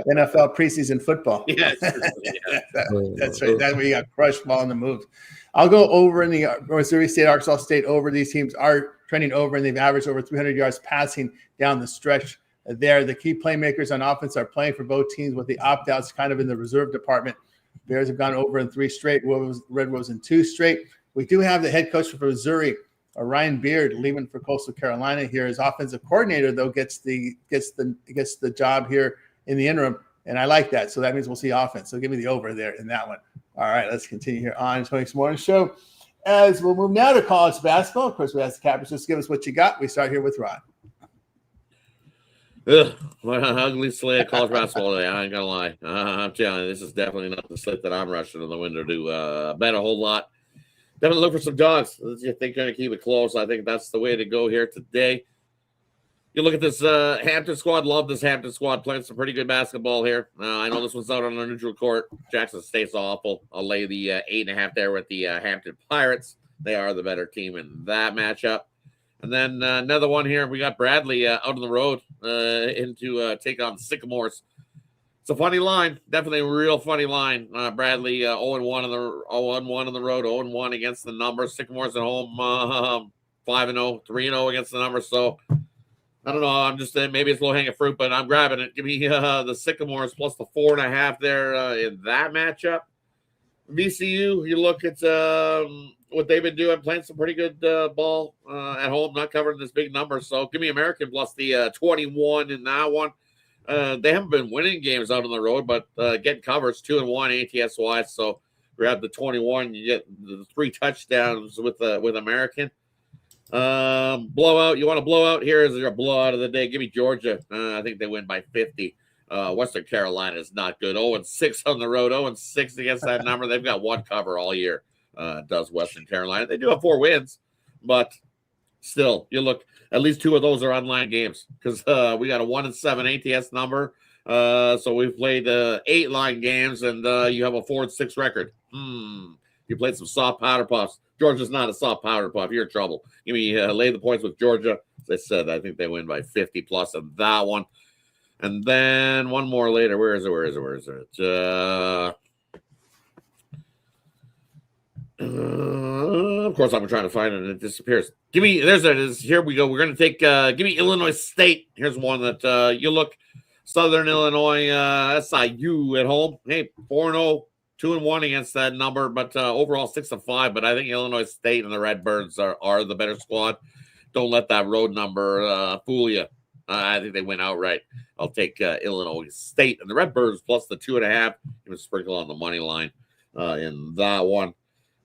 NFL preseason football. Yeah, that's right. That's where you got crushed ball in the moves. I'll go over in the Missouri State, Arkansas State over. These teams are trending over, and they've averaged over 300 yards passing down the stretch. There, the key playmakers on offense are playing for both teams, with the opt-outs kind of in the reserve department. Bears have gone over in 3 straight. Red Wolves in 2 straight. We do have the head coach for Missouri, Ryan Beard, leaving for Coastal Carolina here. His offensive coordinator, though, gets the job here in the interim, and I like that. So that means we'll see offense. So give me the over there in that one. All right, let's continue here on Tony's Morning Show. As we'll move now to college basketball. Of course, we ask the Cappers, just give us what you got. We start here with Rod. Ugh, what an ugly slate of college basketball today. I ain't gonna lie. I'm telling you, this is definitely not the slate that I'm rushing to the window to bet a whole lot. Definitely look for some dogs. I think they're going to keep it close. I think that's the way to go here today. You look at this Hampton squad. Love this Hampton squad playing some pretty good basketball here. I know this one's out on a neutral court. Jackson State's awful. I'll lay the 8.5 there with the Hampton Pirates. They are the better team in that matchup. And then another one here. We got Bradley out on the road into take on the Sycamores. It's a funny line. Definitely a real funny line. Bradley 0-1 on the road, 0-1 against the numbers. Sycamores at home 5-0, 3-0 against the numbers. So I don't know. I'm just maybe it's low-hanging fruit, but I'm grabbing it. Give me the Sycamores plus the 4.5 there in that matchup. VCU, you look at what they've been doing, playing some pretty good ball at home, not covering this big number. So give me American plus the 21 in that one. They haven't been winning games out on the road, but getting covers 2-1 ATS-wise. So grab the 21. You get the 3 touchdowns with American. Blowout. You want a blowout? Here is your blowout of the day. Give me Georgia. I think they win by 50. Western Carolina is not good. 0-6 on the road. 0-6 against that number. They've got one cover all year. Does Western Carolina? They do have 4 wins, but still, you look. At least 2 of those are online games because we got a 1-7 ATS number. So we've played 8 line games, and you have a 4-6 record. You played some soft powder puffs. Georgia's not a soft powder puff. You're in trouble. Give me lay the points with Georgia. As I said, I think they win by 50 plus on that one. And then one more later. Where is it? Of course, I'm trying to find it and it disappears. Give me, there's it is. Here we go. We're going to take, give me Illinois State. Here's one that you look, Southern Illinois, SIU at home. Hey, 4-0, 2-1 against that number, but overall 6-5. But I think Illinois State and the Redbirds are the better squad. Don't let that road number fool you. I think they win outright. I'll take Illinois State and the Redbirds plus the 2.5. Even sprinkle on the money line in that one.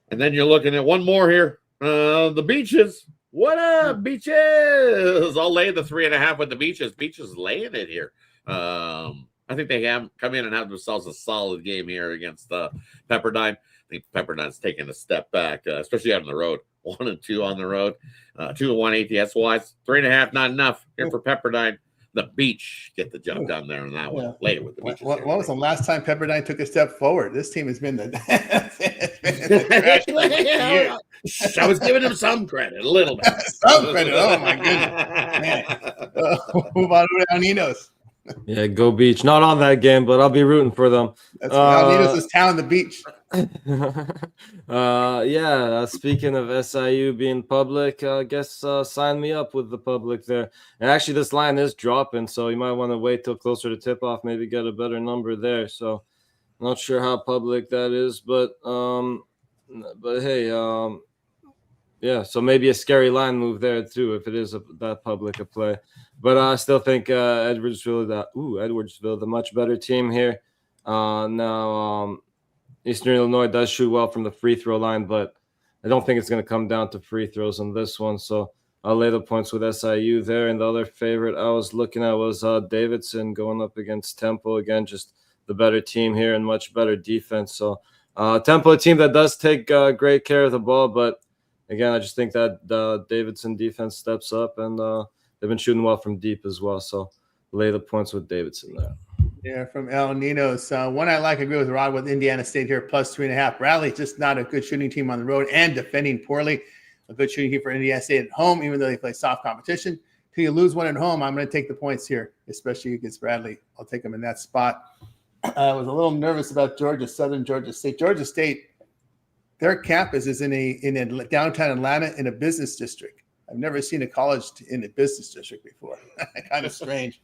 And then you're looking at one more here. The Beaches. What up, Beaches? I'll lay the 3.5 with the Beaches. Beaches laying it here. I think they have come in and have themselves a solid game here against Pepperdine. I think Pepperdine's taking a step back, especially out on the road. 1-2 on the road. 2-1 ATS wise. 3.5, not enough here for Pepperdine. The Beach get the job done there on that one. Later with the Beaches. What was the last time Pepperdine took a step forward? This team has been the I was giving him some credit, a little bit. Some credit. Oh my goodness, man. Move on to Alninos. Yeah, go Beach. Not on that game, but I'll be rooting for them. That's Alninos is town, the beach. Speaking of SIU being public, I guess sign me up with the public there. And actually, this line is dropping, so you might want to wait till closer to tip off, maybe get a better number there. So, not sure how public that is, but hey, so maybe a scary line move there too if it is that public a play. But I still think Edwardsville, the much better team here. Now, Eastern Illinois does shoot well from the free throw line, but I don't think it's going to come down to free throws on this one. So I'll lay the points with SIU there. And the other favorite I was looking at was Davidson going up against Temple. Again, just the better team here and much better defense. So Temple, a team that does take great care of the ball, but again, I just think that Davidson defense steps up, and they've been shooting well from deep as well. So lay the points with Davidson there. Yeah, from El Ninos. One I like, I agree with Rod with Indiana State here, plus 3.5. Bradley's just not a good shooting team on the road and defending poorly. A good shooting team for Indiana State at home, even though they play soft competition. Till you lose one at home, I'm going to take the points here, especially against Bradley. I'll take them in that spot. I was a little nervous about Southern Georgia State. Georgia State, their campus is in a downtown Atlanta in a business district. I've never seen a college in a business district before. Kind of strange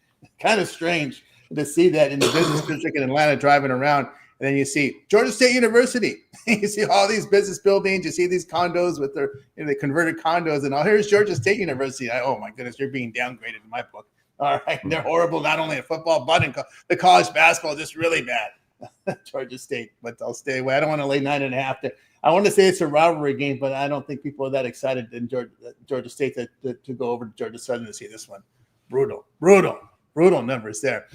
to see that in the business district in Atlanta driving around. And then you see Georgia State University. You see all these business buildings. You see these condos with their they converted condos and all. Here's Georgia State University. Oh, my goodness, you're being downgraded in my book. All right, they're horrible, not only in football, but in the college basketball, just really bad. Georgia State, but I'll stay away. I don't want to lay 9.5 there. I want to say it's a rivalry game, but I don't think people are that excited in Georgia State to go over to Georgia Southern to see this one. Brutal numbers there.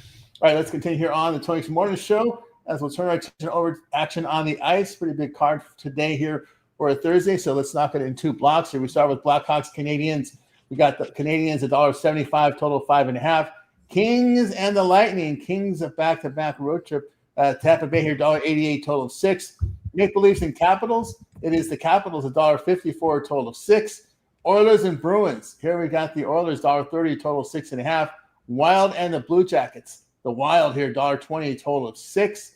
All right, let's continue here on the Tony's Morning Show as we'll turn our attention over to action on the ice. Pretty big card today here for a Thursday, so let's knock it in 2 blocks. Here we start with Blackhawks Canadiens. We got the Canadiens $1.75, total 5.5. Kings and the Lightning. Kings a back-to-back road trip. Tampa Bay here $1.88, total of 6. Maple Leafs and Capitals. It is the Capitals $1.54, total of 6. Oilers and Bruins. Here we got the Oilers $1.30, total of 6.5. Wild and the Blue Jackets. The Wild here $1.20, total of 6.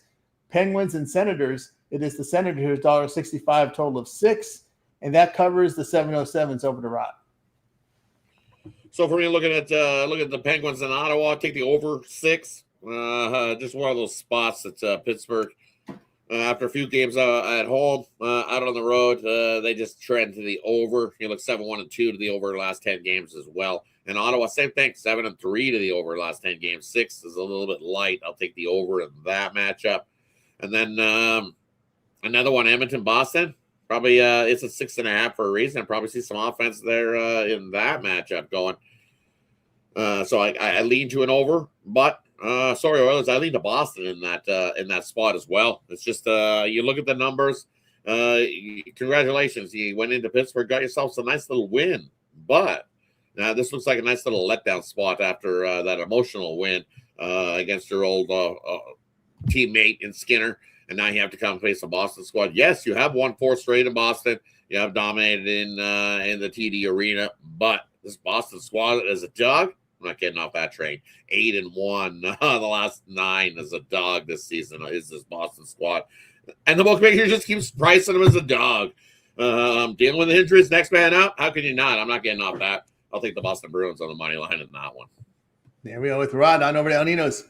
Penguins and Senators. It is the Senators $1.65, total of 6. And that covers the 707s over to Rod. So for me, looking at the Penguins in Ottawa, take the over 6. Just one of those spots that Pittsburgh, after a few games at home, out on the road, they just trend to the over. You look 7-1-2 to the over the last 10 games as well. And Ottawa, same thing, 7-3 to the over the last 10 games. 6 is a little bit light. I'll take the over in that matchup. And then another one, Edmonton, Boston. Probably it's a 6.5 for a reason. I probably see some offense there in that matchup going. So I lean to an over, but sorry, Oilers, I lean to Boston in that spot as well. It's just you look at the numbers. Congratulations, you went into Pittsburgh, got yourself a nice little win, but now this looks like a nice little letdown spot after that emotional win against your old teammate in Skinner, and now you have to come face a Boston squad. Yes, you have won 4 straight in Boston. You have dominated in the TD Arena, but this Boston squad as a dog, I'm not getting off that train. 8-1, the last 9 as a dog this season is this Boston squad, and the bookmaker just keeps pricing them as a dog. Dealing with injuries, next man out. How can you not? I'm not getting off that. I'll take the Boston Bruins on the money line in that one. There we go with Rod on over to El Nino's.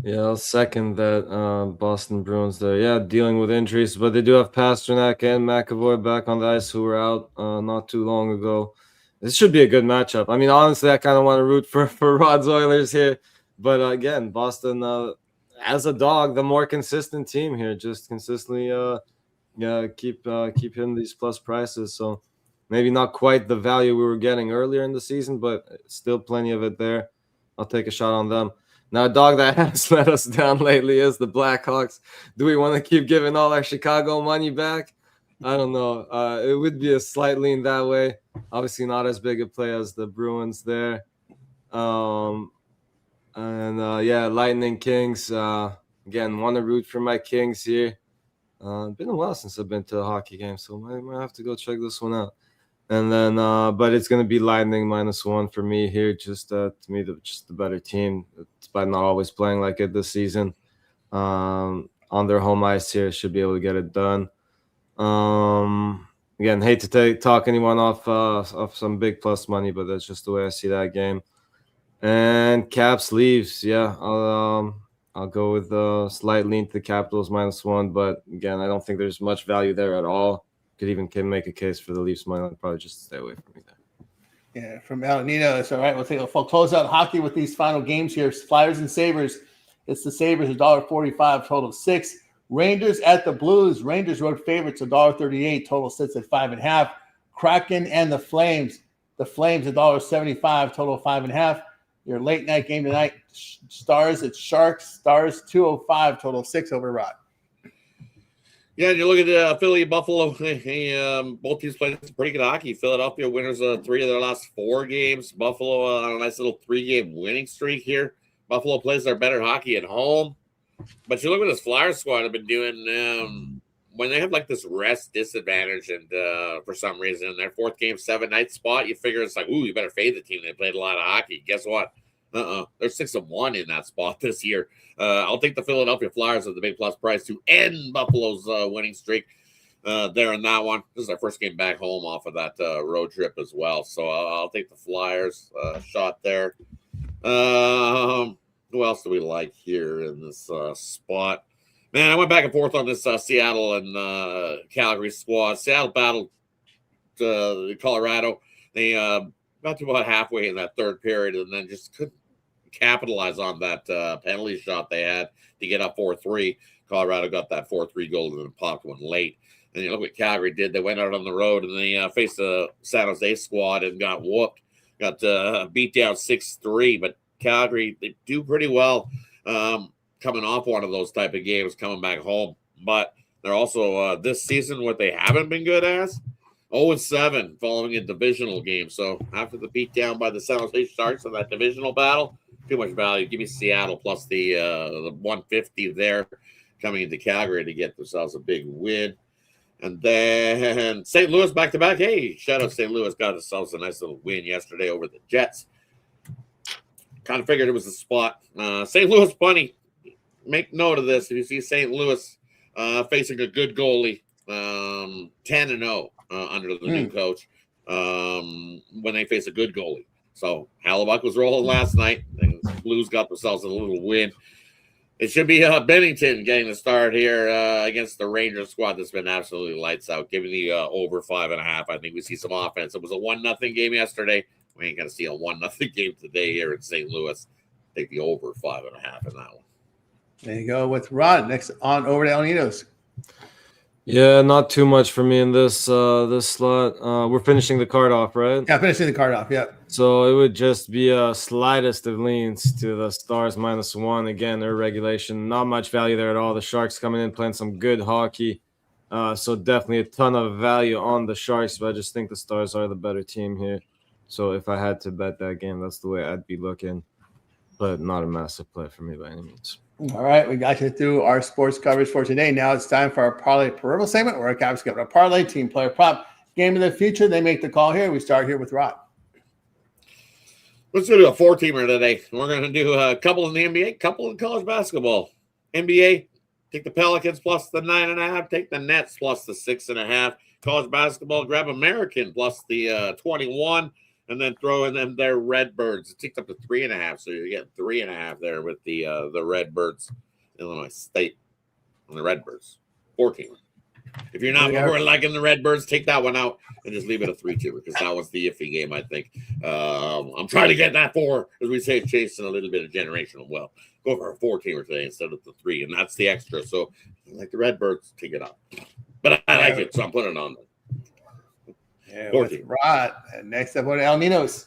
Yeah, I'll second that. Boston Bruins there. Yeah, dealing with injuries, but they do have Pasternak and McAvoy back on the ice who were out not too long ago. This should be a good matchup. I mean, honestly, I kind of want to root for Rod's Oilers here. But again, Boston, as a dog, the more consistent team here. Just consistently keep hitting these plus prices. So maybe not quite the value we were getting earlier in the season, but still plenty of it there. I'll take a shot on them. Now, a dog that has let us down lately is the Blackhawks. Do we want to keep giving all our Chicago money back? I don't know. It would be a slight lean that way. Obviously, not as big a play as the Bruins there. Lightning Kings. Again, want to root for my Kings here. Been a while since I've been to a hockey game, so I might have to go check this one out. And then, but it's going to be Lightning -1 for me here. Just to me, just the better team. Despite not always playing like it this season. On their home ice here, should be able to get it done. Again, hate to talk anyone off some big plus money, but that's just the way I see that game. And Caps Leafs, yeah, I'll go with a slight lean to the Capitals -1, but again, I don't think there's much value there at all. Could even make a case for the Leafs money line. Probably just stay away from me there. Yeah, from El Nino. It's all right. We'll close out hockey with these final games here. Flyers and Sabres. It's the Sabres, $1.45, total 6. Rangers at the Blues. Rangers road favorites, $1.38, total sits at 5.5. Kraken and the Flames. The Flames, $1.75, total 5.5. Your late night game tonight, Stars at Sharks. Stars, 205, total 6 over Rod. Yeah, and you look at Philly, Buffalo. Both teams played some pretty good hockey. Philadelphia winners 3 of their last 4 games. Buffalo on a nice little 3-game winning streak here. Buffalo plays their better hockey at home. But you look at this Flyers squad have been doing when they have like this rest disadvantage, and for some reason in their 4th game, 7-night spot, you figure it's like, ooh, you better fade the team. They played a lot of hockey. Guess what? They're 6-1 in that spot this year. I'll take the Philadelphia Flyers at the big plus price to end Buffalo's winning streak there in that one. This is our first game back home off of that road trip as well. So I'll take the Flyers shot there. Who else do we like here in this spot? Man, I went back and forth on this Seattle and Calgary squad. Seattle battled Colorado. They got to about halfway in that 3rd period and then just couldn't capitalize on that penalty shot they had to get up 4-3. Colorado got that 4-3 goal and then popped one late. And you look what Calgary did. They went out on the road and they faced the San Jose squad and got whooped. Got beat down 6-3. But Calgary, they do pretty well coming off one of those type of games, coming back home. But they're also, this season, what they haven't been good as, 0-7 following a divisional game. So after the beatdown by the San Jose Sharks in that divisional battle, too much value. Give me Seattle plus the 150 there coming into Calgary to get themselves a big win. And then St. Louis back-to-back. Hey, shout out St. Louis. Got themselves a nice little win yesterday over the Jets. Kind of figured it was a spot. St. Louis bunny. Make note of this. If you see St. Louis facing a good goalie, 10-0 under the new coach when they face a good goalie. So Hallebuck was rolling last night. And the Blues got themselves a little win. It should be Bennington getting the start here against the Rangers squad that's been absolutely lights out. Giving the over 5.5. I think we see some offense. It was a 1-0 game yesterday. We ain't going to see a 1-0 game today here in St. Louis. Take the over 5.5 in that one. There you go with Rod. Next on over to El Nino's. Yeah, not too much for me in this this slot. We're finishing the card off, right? Yeah, finishing the card off. Yeah. So it would just be a slightest of leans to the Stars -1. Again, their regulation, not much value there at all. The Sharks coming in playing some good hockey. So definitely a ton of value on the Sharks, but I just think the Stars are the better team here. So if I had to bet that game, that's the way I'd be looking. But not a massive play for me by any means. All right, we got you through our sports coverage for today. Now it's time for our parlay peripheral segment where our Caps get a parlay team player prop game of the future. They make the call here. We start here with Rod. Let's do a 4-teamer today. We're going to do a couple in the NBA, a couple in college basketball. NBA, take the Pelicans plus the 9.5. Take the Nets plus the 6.5. College basketball, grab American plus the 21. And then throw in them their Redbirds. It ticked up to 3.5, so you get 3.5 there with the Redbirds, Illinois State, and the Redbirds. 4-teamer. If you're not liking the Redbirds, take that one out and just leave it a 3-teamer because that was the iffy game, I think. I'm trying to get that 4, as we say, chasing a little bit of generational wealth. Go for a 4-teamer today instead of the 3, and that's the extra. So, like the Redbirds, take it out. But I like it, so I'm putting it on there. Yeah, with Rod. And next up, what are El Ninos?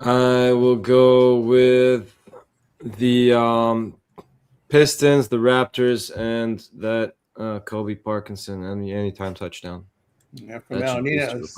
I will go with the Pistons, the Raptors, and that Kobe Parkinson and the anytime touchdown. Yeah, from El Ninos.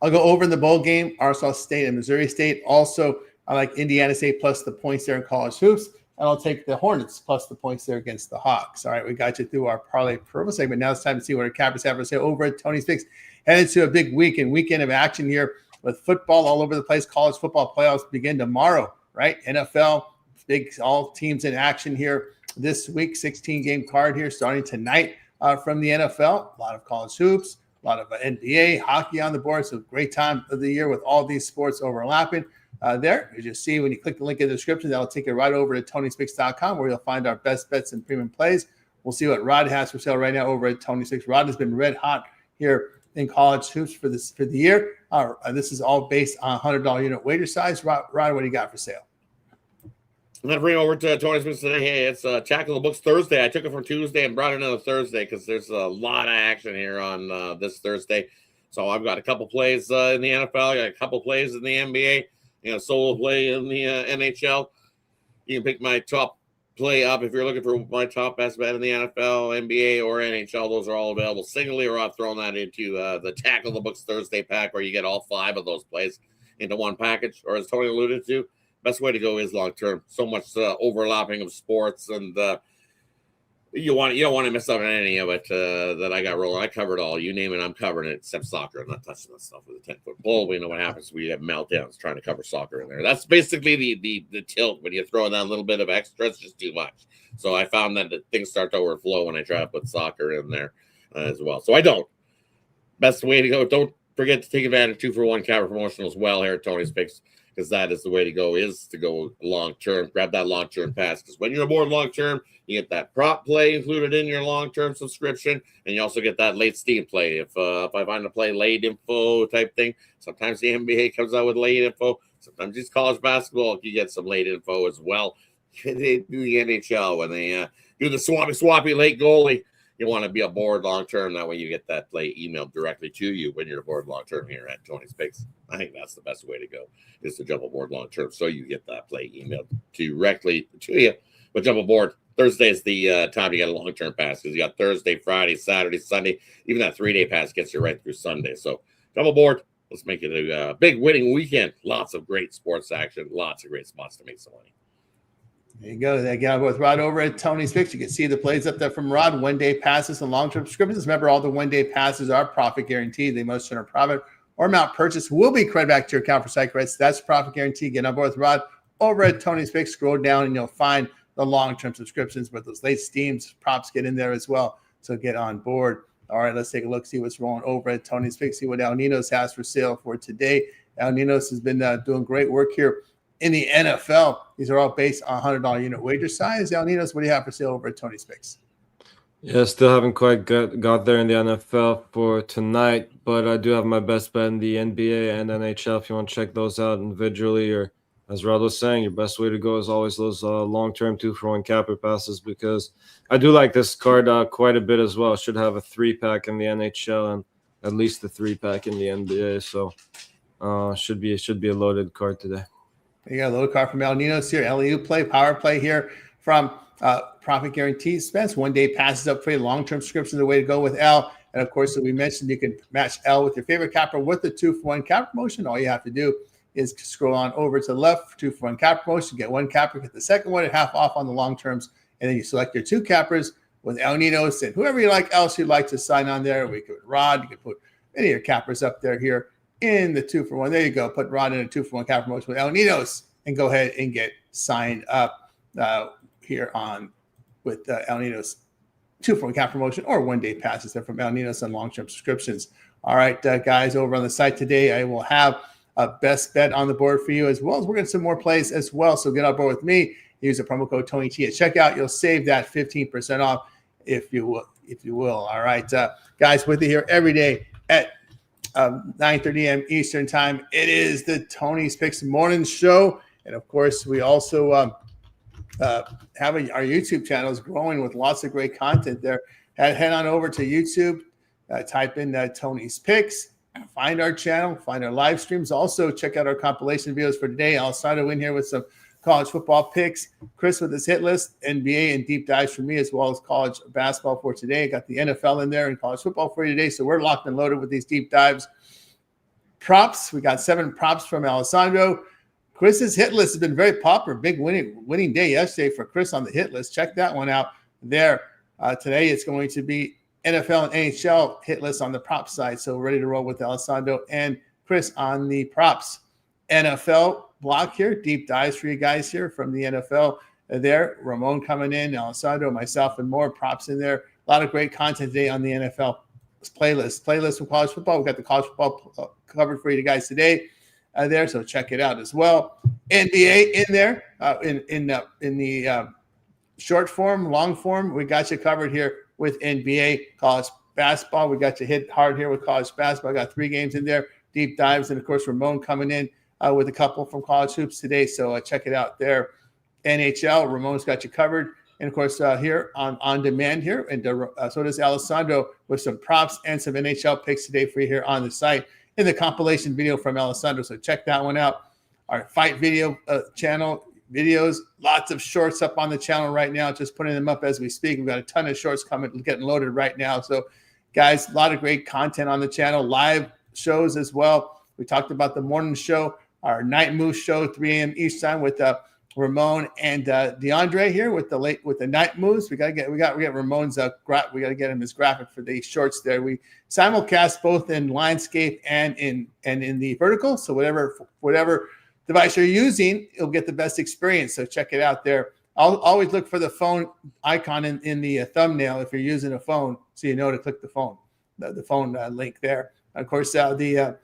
I'll go over in the bowl game, Arkansas State and Missouri State. Also, I like Indiana State plus the points there in college hoops. And I'll take the Hornets plus the points there against the Hawks. All right, we got you through our parlay peripheral segment. Now it's time to see what our Cappers have to say over at Tony's Picks. Headed to a big weekend of action here with football all over the place. College football playoffs begin tomorrow, right? NFL, big all teams in action here this week. 16-game card here starting tonight from the NFL. A lot of college hoops, a lot of NBA, hockey on the board. So great time of the year with all these sports overlapping. There, you just see when you click the link in the description, that'll take you right over to TonySpicks.com where you'll find our best bets and premium plays. We'll see what Rod has for sale right now over at Tony Six. Rod has been red hot here in college hoops for the year. This is all based on $100 unit wager size. Rod, what do you got for sale? I'm going to bring over to Tony's Picks today. Hey, it's Tackle the Books Thursday. I took it from Tuesday and brought it another Thursday because there's a lot of action here on this Thursday. So I've got a couple plays in the NFL. I got a couple plays in the NBA. Solo play in the NHL. You can pick my top play up if you're looking for my top best bet in the NFL, NBA, or NHL. Those are all available singly, or I've thrown that into the Tackle the Books Thursday pack where you get all 5 of those plays into one package. Or as Tony alluded to, best way to go is long term. So much overlapping of sports, and you don't want to miss out on any of it that I got rolling. I covered all. You name it, I'm covering it, except soccer. I'm not touching that stuff with a 10-foot pole. We know what happens. We have meltdowns trying to cover soccer in there. That's basically the tilt when you throw in that little bit of extra. It's just too much. So I found that things start to overflow when I try to put soccer in there as well. So I don't. Best way to go. Don't forget to take advantage of 2-for-1 cover promotional as well here at Tony's Picks, because that is the way to go, is to go long-term. Grab that long-term pass, because when you're aboard long-term, you get that prop play included in your long-term subscription, and you also get that late Steam play. If I find a play late info type thing, sometimes the NBA comes out with late info. Sometimes it's college basketball. You get some late info as well. They do the NHL when they do the swappy late goalie. You want to be aboard long-term. That way you get that play emailed directly to you when you're aboard long-term here at Tony's Picks. I think that's the best way to go, is to jump aboard long-term so you get that play emailed directly to you. But jump aboard. Thursday is the time to get a long-term pass, because you got Thursday, Friday, Saturday, Sunday. Even that 3-day pass gets you right through Sunday. So jump aboard. Let's make it a big winning weekend. Lots of great sports action. Lots of great spots to make some money. There you go. Again, with Rod over at Tony's Picks. You can see the plays up there from Rod. One-day passes and long-term subscriptions. Remember, all the one-day passes are profit guaranteed. They must turn a profit or amount purchased will be credited back to your account for site credits. That's profit guarantee. Get on board with Rod over at Tony's Picks. Scroll down and you'll find the long-term subscriptions, but those late Steams props get in there as well. So get on board. All right, let's take a look, see what's rolling over at Tony's Picks, see what El Ninos has for sale for today. El Ninos has been doing great work here in the NFL. These are all based on $100 unit wager size. El Ninos, what do you have for sale over at Tony's Picks? Yeah, still haven't quite got there in the NFL for tonight, but I do have my best bet in the NBA and NHL if you want to check those out individually or as Rod was saying, your best way to go is always those long-term 2-for-1 capper passes, because I do like this card quite a bit as well. Should have a 3-pack in the NHL and at least a 3-pack in the NBA. So should be a loaded card today. You got a loaded card from El Ninos here. LEU play, power play here from Profit Guarantee. Spence, 1-day passes up for you. Long-term subscription is the way to go with L. And of course, as we mentioned, you can match L with your favorite capper with the 2-for-1 capper promotion. All you have to do is scroll on over to the left, 2-for-1 capper promotion. Get 1 capper, get the second one at half off on the long terms. And then you select your 2 cappers with El Ninos and whoever you like else you'd like to sign on there. We could Rod, you could put any of your cappers up there here in the 2-for-1. There you go. Put Rod in a 2-for-1 capper promotion with El Ninos and go ahead and get signed up here on with El Ninos 2-for-1 cap promotion or 1-day passes there from El Ninos on long-term subscriptions. All right, guys, over on the site today, I will have a best bet on the board for you, as well as we're getting some more plays as well. So get on board with me. Use the promo code Tony T at checkout. You'll save that 15% off if you will. All right, guys, with you here every day at 9:30 a.m. Eastern time. It is the Tony's Picks Morning Show, and of course, we also our YouTube channel is growing with lots of great content there. Head on over to YouTube, type in Tony's Picks, find our channel, find our live streams. Also, check out our compilation videos for today. Alessandro in here with some college football picks, Chris with his hit list, NBA and deep dives for me, as well as college basketball for today. Got the NFL in there and college football for you today. So we're locked and loaded with these deep dives. Props, we got 7 props from Alessandro. Chris's hit list has been very popular. Big winning day yesterday for Chris on the hit list. Check that one out there. Today it's going to be NFL and NHL hit list on the prop side. So ready to roll with Alessandro and Chris on the props. NFL block here. Deep dives for you guys here from the NFL there. Ramon coming in, Alessandro, myself, and more props in there. A lot of great content today on the NFL playlist from college football. We've got the college football covered for you guys today. There, so check it out as well. NBA in there in the short form, long form. We got you covered here with NBA. College basketball, we got you hit hard here with college basketball. I got 3 games in there, deep dives, and of course Ramon coming in with a couple from college hoops today. So check it out there. NHL, Ramon's got you covered, and of course here on demand here, and so does Alessandro with some props and some NHL picks today for you here on the site. In the compilation video from Alessandro. So check that one out. Our fight video channel videos, lots of shorts up on the channel right now, just putting them up as we speak. We've got a ton of shorts coming, getting loaded right now. So guys, a lot of great content on the channel, live shows as well. We talked about the morning show, our night moves show, 3 a.m. each time with Ramon and DeAndre here with the night moves. We get Ramon's we got to get him his graphic for the shorts there. We simulcast both in landscape and in the vertical. So whatever device you're using, you'll get the best experience. So check it out there. I'll always look for the phone icon in the thumbnail if you're using a phone, so you know to click the phone link there. Of course, the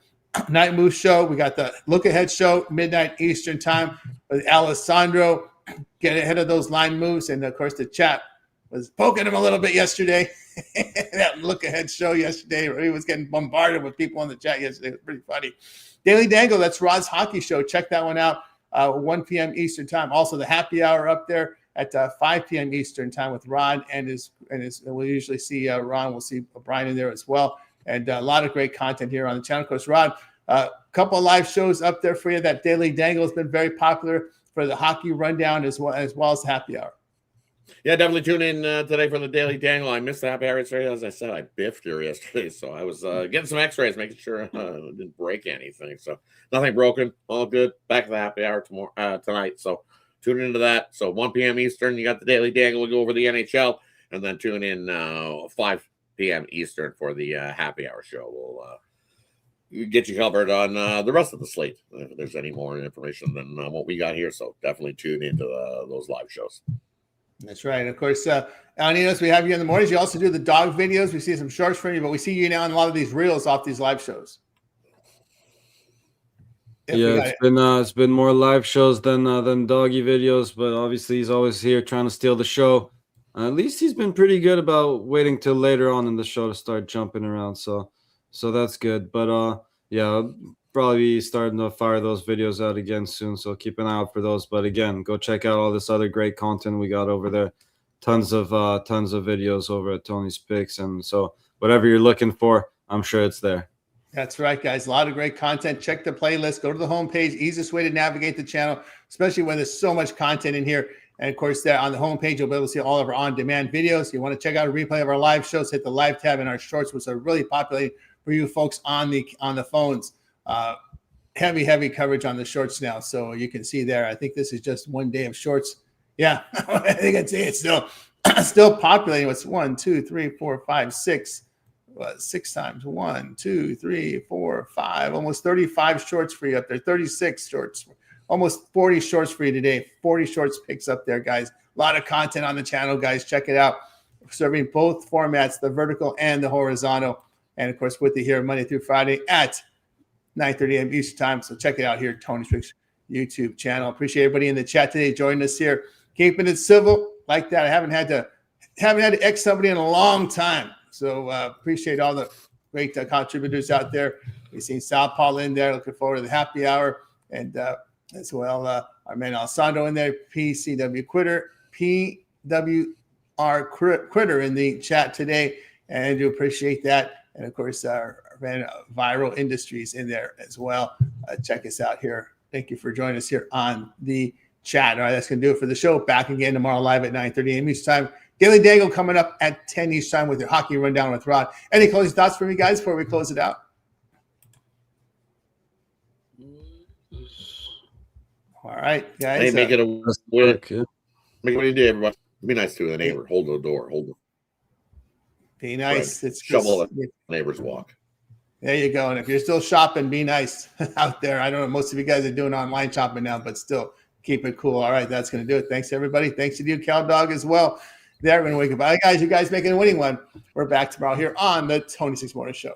Night Moves show. We got the Look Ahead show, midnight Eastern time with Alessandro. Get ahead of those line moves. And of course, the chat was poking him a little bit yesterday. That Look Ahead show yesterday, he was getting bombarded with people in the chat yesterday. It was pretty funny. Daily Dangle, that's Rod's hockey show. Check that one out. 1 p.m. Eastern time. Also, the happy hour up there at 5 p.m. Eastern time with Rod and his. We'll usually see Ron. We'll see Brian in there as well. And a lot of great content here on the channel. Of course, Rod, a couple of live shows up there for you. That Daily Dangle has been very popular for the hockey rundown as well as the happy hour. Yeah, definitely tune in today for the Daily Dangle. I missed the happy hour yesterday. As I said, I biffed here yesterday. So I was getting some x-rays, making sure I didn't break anything. So nothing broken. All good. Back to the happy hour tonight. So tune into that. So 1 p.m. Eastern, you got the Daily Dangle. We'll go over the NHL. And then tune in 5 p.m. Eastern for the happy hour show. We'll get you covered on the rest of the slate if there's any more information than what we got here. So definitely tune into those live shows. That's right. And of course, Ninos, we have you in the mornings. You also do the dog videos. We see some shorts from you, but we see you now in a lot of these reels off these live shows. It's been more live shows than doggy videos, but obviously he's always here trying to steal the show. At least he's been pretty good about waiting till later on in the show to start jumping around. So that's good. But probably be starting to fire those videos out again soon, so keep an eye out for those. But again, go check out all this other great content we got over there. Tons of videos over at Tony's Picks, and so whatever you're looking for, I'm sure it's there. That's right, guys. A lot of great content. Check the playlist. Go to the homepage. Easiest way to navigate the channel, especially when there's so much content in here. And of course, there on the homepage, you'll be able to see all of our on-demand videos. You want to check out a replay of our live shows, hit the live tab in our shorts, which are really popular for you folks on the phones. Heavy coverage on the shorts now, so you can see there. I think this is just one day of shorts. Yeah, I think it's still populating. What's 1, 2, 3, 4, 5, 6. 6 times 1, 2, 3, 4, 5. Almost 35 shorts for you up there. 36 shorts. Almost 40 shorts for you today. 40 shorts picks up there, guys. A lot of content on the channel, guys. Check it out. Serving both formats, the vertical and the horizontal. And, of course, with you here Monday through Friday at 9:30 a.m. Eastern time. So check it out here, Tony's Picks YouTube channel. Appreciate everybody in the chat today joining us here. Keeping it civil like that. I haven't had to X somebody in a long time. So appreciate all the great contributors out there. We've seen Sal Paul in there. Looking forward to the happy hour. And as well, our man Alessandro in there, PCW Quitter, PWR Quitter in the chat today. And I do appreciate that. And, of course, our man Viral Industries in there as well. Check us out here. Thank you for joining us here on the chat. All right, that's going to do it for the show. Back again tomorrow live at 9:30 a.m. Eastern time. Daily Dangle coming up at 10 each time with your hockey rundown with Rod. Any closing thoughts for me, guys, before we close it out? All right, guys. Hey, make it a win. Okay. Make it what you do, everybody. Be nice to the neighbor. Hold the door. Hold the Be nice. Right. It's shovel just, the neighbor's walk. There you go. And if you're still shopping, be nice out there. I don't know. Most of you guys are doing online shopping now, but still keep it cool. All right, that's going to do it. Thanks, everybody. Thanks to you, Cal Dog, as well. There, we're going to wake up. All right, guys, you guys making a winning one. We're back tomorrow here on the Tony Six Morning Show.